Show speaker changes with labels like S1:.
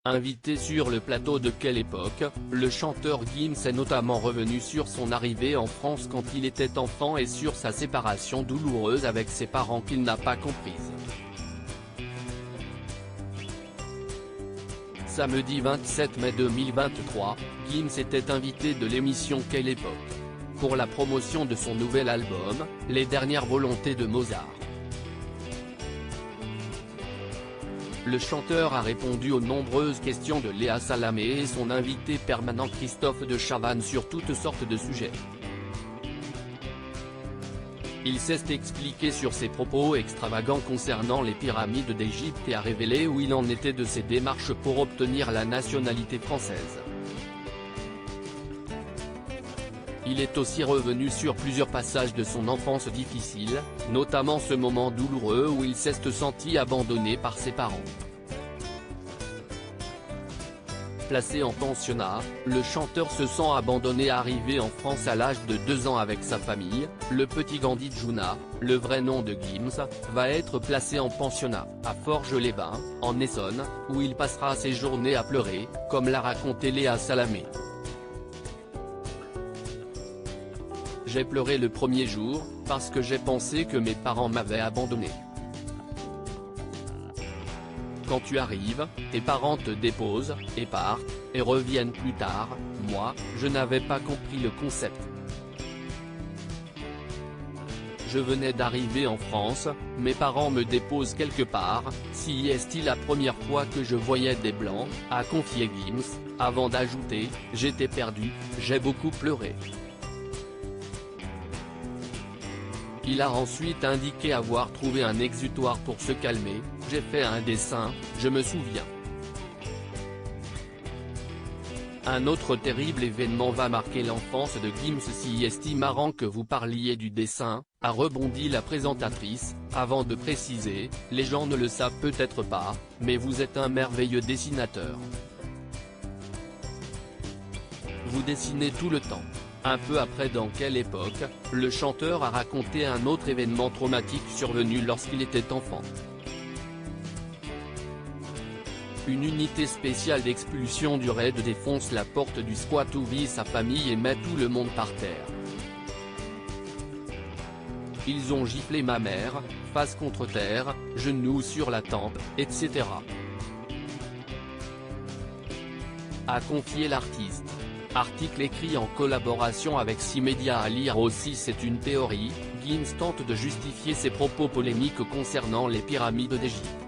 S1: Invité sur le plateau de Quelle époque, le chanteur Gims est notamment revenu sur son arrivée en France quand il était enfant et sur sa séparation douloureuse avec ses parents qu'il n'a pas comprise. Samedi 27 mai 2023, Gims était invité de l'émission Quelle époque pour la promotion de son nouvel album, Les dernières volontés de Mozart. Le chanteur a répondu aux nombreuses questions de Léa Salamé et son invité permanent Christophe de Chavannes sur toutes sortes de sujets. Il s'est expliqué sur ses propos extravagants concernant les pyramides d'Égypte et a révélé où il en était de ses démarches pour obtenir la nationalité française. Il est aussi revenu sur plusieurs passages de son enfance difficile, notamment ce moment douloureux où il s'est senti abandonné par ses parents. Placé en pensionnat, le chanteur se sent abandonné. Arrivé en France à l'âge de 2 ans avec sa famille, le petit Gandhi Djouna, le vrai nom de Gims, va être placé en pensionnat, à Forges-les-Bains, en Essonne, où il passera ses journées à pleurer, comme l'a raconté Léa Salamé. J'ai pleuré le premier jour, parce que j'ai pensé que mes parents m'avaient abandonné. Quand tu arrives, tes parents te déposent, et partent, et reviennent plus tard. Moi, je n'avais pas compris le concept. Je venais d'arriver en France, mes parents me déposent quelque part, si est-il la première fois que je voyais des blancs, a confié Gims, avant d'ajouter, j'étais perdu, j'ai beaucoup pleuré. Il a ensuite indiqué avoir trouvé un exutoire pour se calmer, j'ai fait un dessin, je me souviens. Un autre terrible événement va marquer l'enfance de Gims. Si est marrant que vous parliez du dessin, a rebondi la présentatrice, avant de préciser, les gens ne le savent peut-être pas, mais vous êtes un merveilleux dessinateur. Vous dessinez tout le temps. Un peu après dans Quelle époque, le chanteur a raconté un autre événement traumatique survenu lorsqu'il était enfant. Une unité spéciale d'expulsion du raid défonce la porte du squat où vit sa famille et met tout le monde par terre. Ils ont giflé ma mère, face contre terre, genoux sur la tempe, etc. A confié l'artiste. Article écrit en collaboration avec 6 médias à lire aussi. C'est une théorie. Gims tente de justifier ses propos polémiques concernant les pyramides d'Égypte.